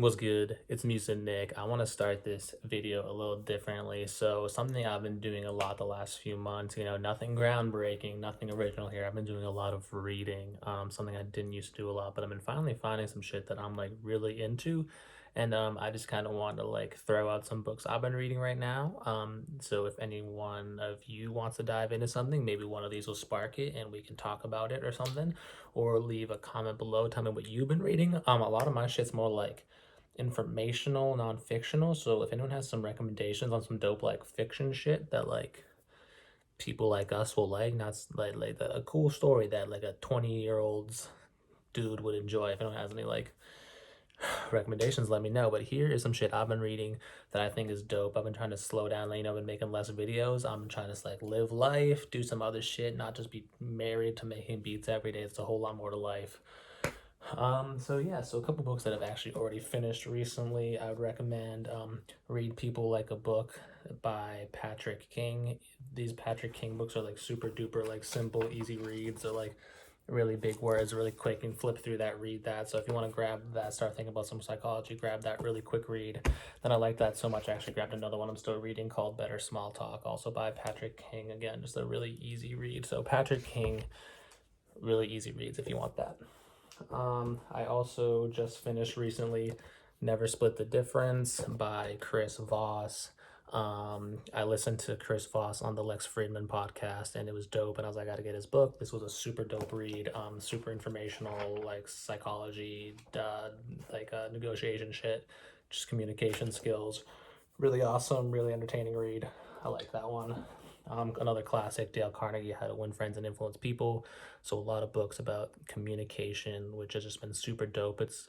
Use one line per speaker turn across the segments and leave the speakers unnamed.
What's good? It's Musa Nick. I want to start this video a little differently. So something I've been doing a lot the last few months, nothing groundbreaking, nothing original here. I've been doing a lot of reading, something I didn't used to do a lot, but I've been finally finding some shit that I'm like really into. And I just kind of want to like throw out some books I've been reading right now. So if any one of you wants to dive into something, maybe one of these will spark it and we can talk about it or something, or leave a comment below. Tell me what you've been reading. A lot of my shit's more like informational, non-fictional. So if anyone has some recommendations on some dope like fiction shit that like people like us will like, not like a cool story that like a 20-year-old's dude would enjoy. If anyone has any like recommendations, let me know. But here is some shit I've been reading that I think is dope. I've been trying to slow down, like, been making less videos. I'm trying to like live life, do some other shit, not just be married to making beats every day. It's a whole lot more to life. So a couple books that I've actually already finished recently. I would recommend Read People Like a Book by Patrick King. These Patrick King books are like super duper like simple, easy reads. They're like really big words, really quick, and flip through that, read that. So if you want to grab that, start thinking about some psychology, grab that really quick read. Then I like that so much I actually grabbed another one I'm still reading called Better Small Talk, also by Patrick King. Again, just a really easy read. So Patrick King, really easy reads if you want that. I also just finished recently Never Split the Difference by Chris Voss. I listened to Chris Voss on the Lex Friedman podcast and it was dope, and I was like, I gotta get his book. This was a super dope read, super informational, like psychology, negotiation shit, just communication skills. Really awesome, really entertaining read. I like that one. Another classic, Dale Carnegie, How to Win Friends and Influence People. So a lot of books about communication, which has just been super dope. It's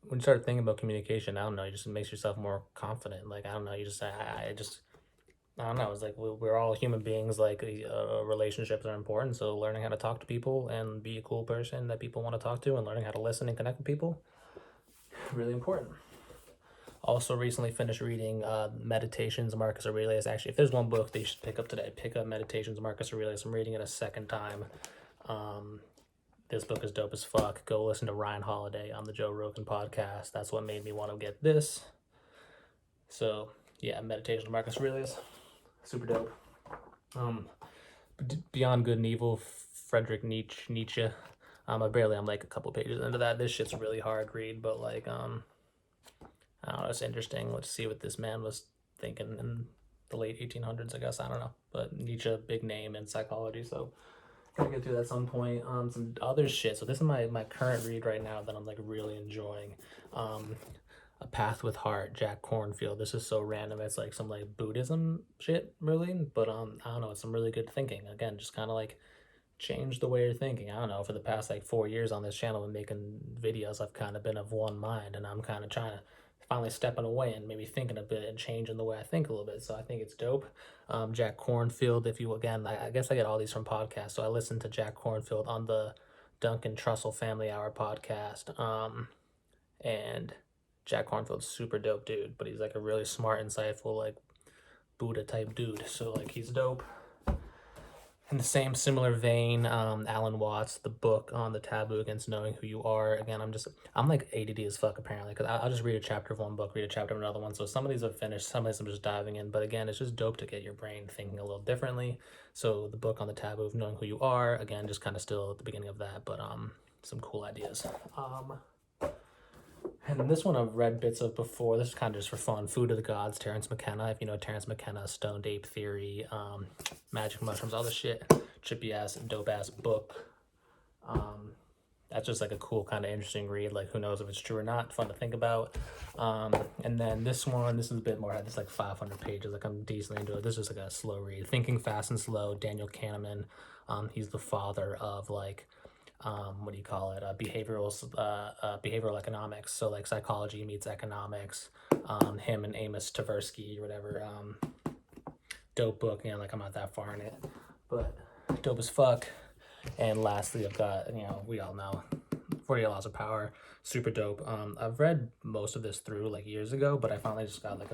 when you start thinking about communication, I don't know, it just makes yourself more confident. Like, I don't know, you just, I don't know. It's like we're all human beings. Like, relationships are important. So learning how to talk to people and be a cool person that people want to talk to, and learning how to listen and connect with people, really important. Also recently finished reading Meditations of Marcus Aurelius. Actually, if there's one book that you should pick up today, pick up Meditations of Marcus Aurelius. I'm reading it a second time. This book is dope as fuck. Go listen to Ryan Holiday on the Joe Rogan podcast. That's what made me want to get this. So yeah, Meditations of Marcus Aurelius, super dope. Beyond Good and Evil, Friedrich Nietzsche. I'm like a couple pages into that. This shit's a really hard read, but like I don't know, it's interesting. Let's see what this man was thinking in the late 1800s, I guess. I don't know. But Nietzsche, big name in psychology, so gotta get through that at some point. Some other shit. So this is my current read right now that I'm like really enjoying. A Path with Heart, Jack Kornfield. This is so random. It's like some like Buddhism shit, really. But I don't know, it's some really good thinking. Again, just kind of like change the way you're thinking. I don't know, for the past like 4 years on this channel and making videos, I've kind of been of one mind, and I'm kind of trying to finally stepping away and maybe thinking a bit and changing the way I think a little bit. So I think it's dope. Jack Kornfield, if you, again, I guess I get all these from podcasts. So I listened to Jack Kornfield on the Duncan Trussell Family Hour podcast. And Jack Kornfield's super dope dude, but he's like a really smart, insightful, like Buddha type dude. So like he's dope. In the same similar vein, Alan Watts, the book on the taboo against knowing who you are. Again, I'm like ADD as fuck apparently, because I'll just read a chapter of one book, read a chapter of another one. So some of these are finished, some of these I'm just diving in. But again, it's just dope to get your brain thinking a little differently. So the book on the taboo of knowing who you are, again, just kind of still at the beginning of that, but some cool ideas. And this one I've read bits of before. This is kind of just for fun. Food of the Gods, Terence McKenna. If you know Terence McKenna, Stoned Ape Theory, Magic Mushrooms, all this shit. Trippy ass, dope ass book. That's just like a cool kind of interesting read. Like, who knows if it's true or not. Fun to think about. And then this one, this is a bit more. This is like 500 pages. Like, I'm decently into it. This is like a slow read. Thinking Fast and Slow, Daniel Kahneman. He's the father of like behavioral economics. So like psychology meets economics. Him and Amos Tversky or whatever. Dope book. Like I'm not that far in it, but dope as fuck. And lastly, I've got, we all know 48 Laws of Power, super dope. I've read most of this through like years ago, but I finally just got like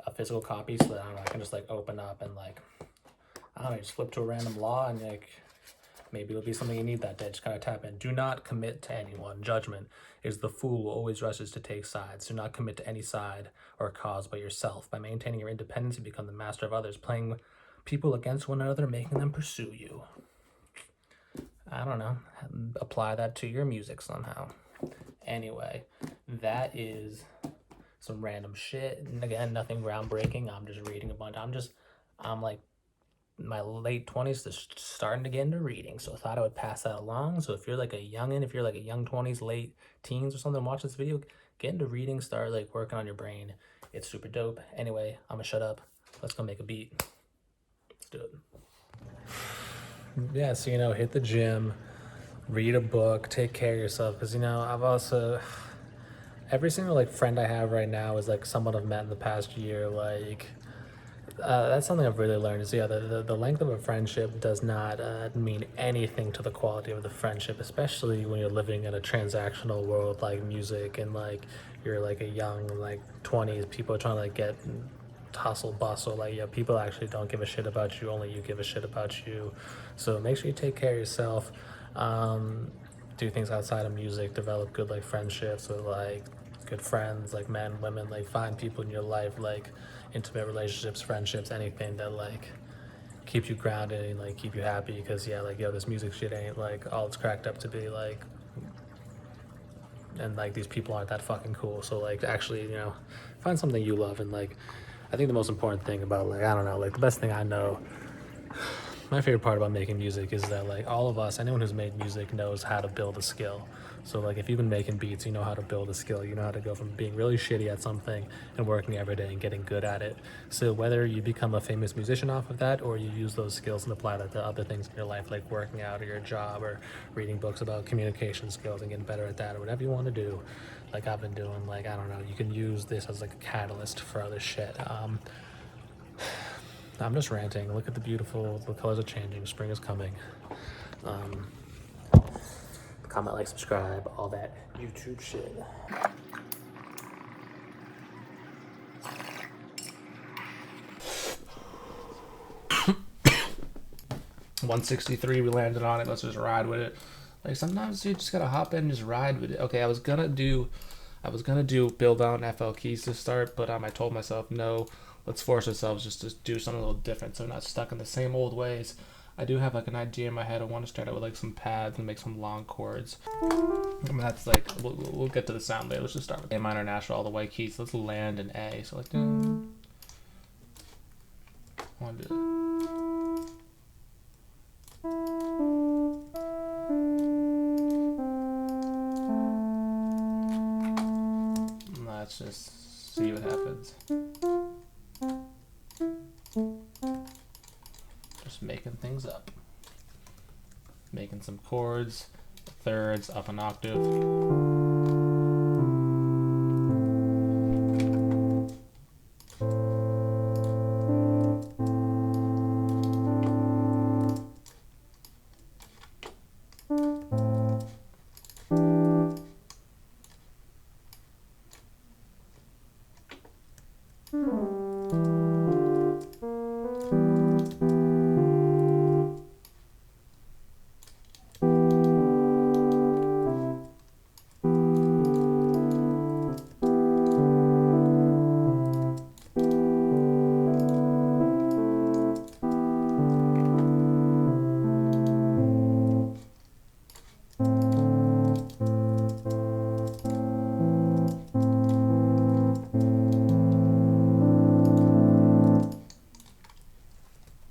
a physical copy, so that I can just like open up and like, I don't know, just flip to a random law and like Maybe it'll be something you need that day. Just kind of tap in. Do not commit to anyone. Judgment is the fool who always rushes to take sides. Do not commit to any side or cause but yourself. By maintaining your independence, you become the master of others, playing people against one another, making them pursue you. I don't know. Apply that to your music somehow. Anyway, that is some random shit. And again, nothing groundbreaking. I'm just reading a bunch. I'm like my late 20s, just starting to get into reading. So I thought I would pass that along. So if you're like a youngin', if you're like a young 20s, late teens or something, watch this video, get into reading, start like working on your brain. It's super dope. Anyway, I'm gonna shut up. Let's go make a beat. Let's do it. Yeah, so, you know, hit the gym, read a book, take care of yourself. Because, you know, I've also, every single like friend I have right now is like someone I've met in the past year. Like, that's something I've really learned is, yeah, the length of a friendship does not mean anything to the quality of the friendship, especially when you're living in a transactional world like music, and like you're like a young, like 20s, people are trying to like get hustle bustle. Like, yeah, people actually don't give a shit about you, only you give a shit about you. So make sure you take care of yourself. Do things outside of music, develop good like friendships with like good friends, like men, women, like find people in your life, like intimate relationships, friendships, anything that like keep you grounded and like keep you happy. Because yeah, like, yo, this music shit ain't like all it's cracked up to be. Like, and like these people aren't that fucking cool. So like, actually, you know, find something you love. And like, I think the most important thing about, like, I don't know, like the best thing I know, my favorite part about making music is that like all of us, anyone who's made music knows how to build a skill. So like if you've been making beats, you know how to build a skill. You know how to go from being really shitty at something and working every day and getting good at it. So whether you become a famous musician off of that, or you use those skills and apply that to other things in your life, like working out or your job or reading books about communication skills and getting better at that, or whatever you want to do, like I've been doing, like, I don't know, you can use this as like a catalyst for other shit. I'm just ranting. Look at the colors are changing. Spring is coming. Comment, like, subscribe, all that YouTube shit. 163, we landed on it. Let's just ride with it. Like, sometimes you just gotta hop in and just ride with it. Okay, I was gonna do build on FL keys to start, but I told myself no. Let's force ourselves just to do something a little different, so we're not stuck in the same old ways. I do have like an idea in my head. I want to start out with like some pads and make some long chords. I mean, that's like, we'll get to the sound later. Let's just start with A minor natural, all the white keys. Let's land in A. So like, let's just see what happens. Just making things up. Making some chords, thirds, up an octave.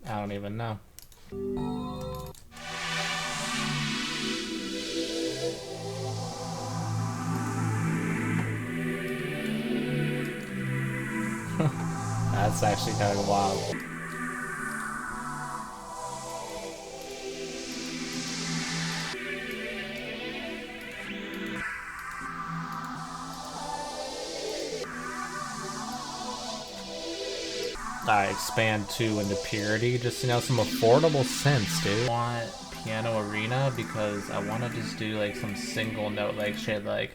I don't even know. That's actually kind of wild. Expand 2 into purity, just, you know, some affordable synths, dude. I want piano arena because I want to just do like some single note like shit, like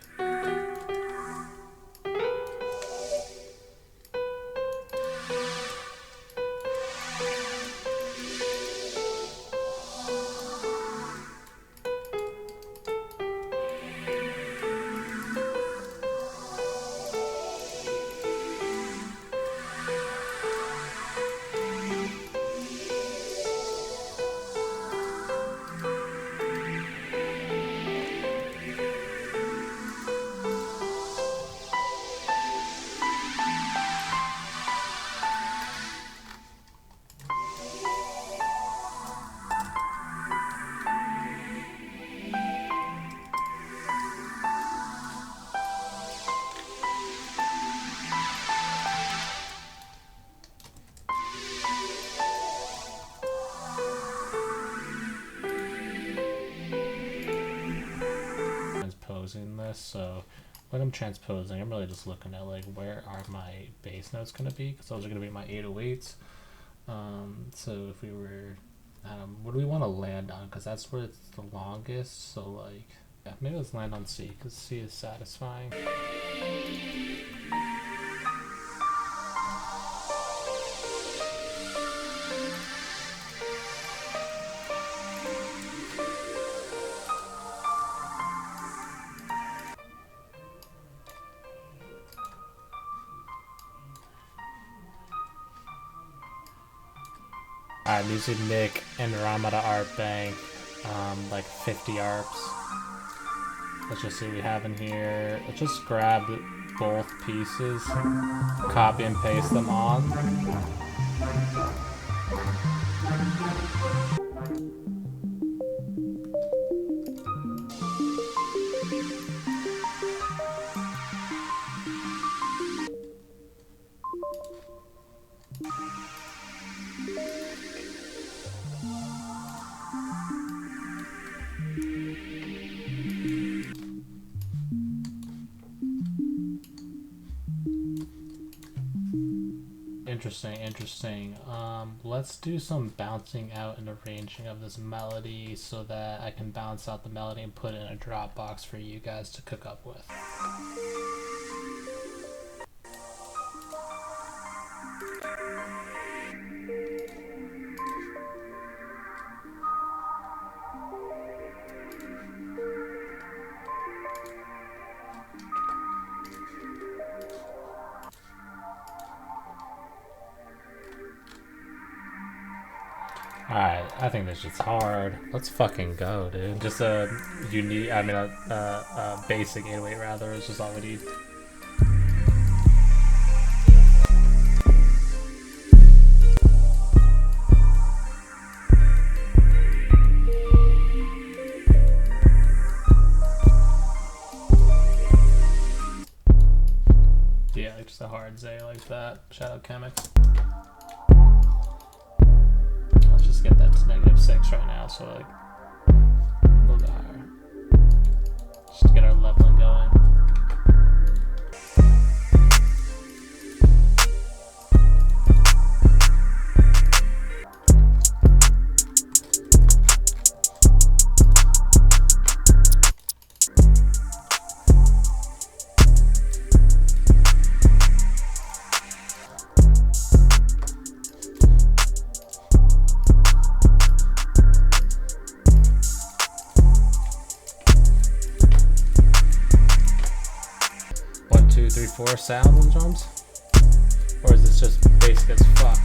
when I'm transposing, I'm really just looking at like where are my bass notes going to be, because those are going to be my 808s. So if we were, what do we want to land on? Because that's where it's the longest. So like, yeah, maybe let's land on C, because C is satisfying. Alright, music Nick and Ramada art bank, like 50 arps. Let's just see what we have in here. Let's just grab both pieces, copy and paste them on. Interesting. Let's do some bouncing out and arranging of this melody so that I can bounce out the melody and put it in a Dropbox for you guys to cook up with. Alright, I think this shit's hard. Let's fucking go, dude. Just a unique, a basic 808 rather is just all we need. Yeah, like just a hard Z like that. Shout out Chemics. Get that to -6 right now, so like a little bit higher, just to get our leveling going. Four sound on drums? Or is this just basic as fuck?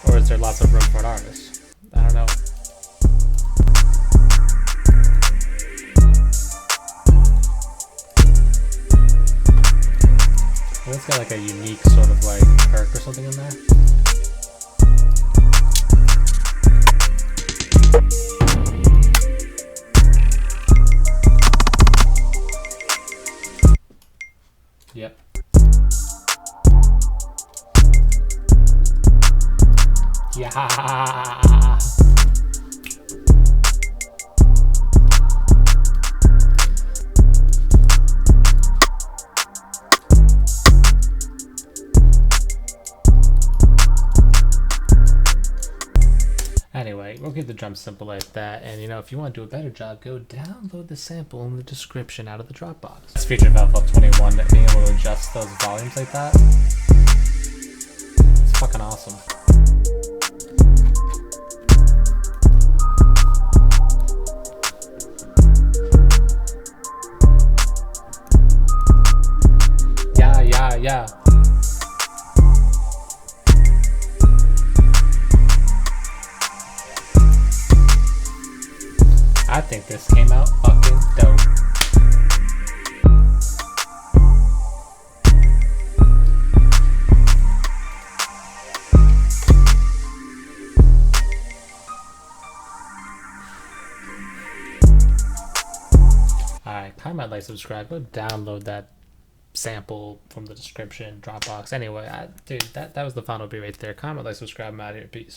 Or is there lots of room for an artist? I don't know. Well, it's got like a unique sort of like perk or something in there. Yep. Yeah. Anyway, we'll keep the drum simple like that, and you know, if you want to do a better job, go download the sample in the description out of the Dropbox. It's featured Valve 21, being able to adjust those volumes like that. It's fucking awesome. Yeah. I think this came out fucking dope. Alright, comment, like, subscribe, go download that sample from the description, Dropbox. Anyway, dude, that was the final beat right there. Comment, like, subscribe, I'm out of here. Peace.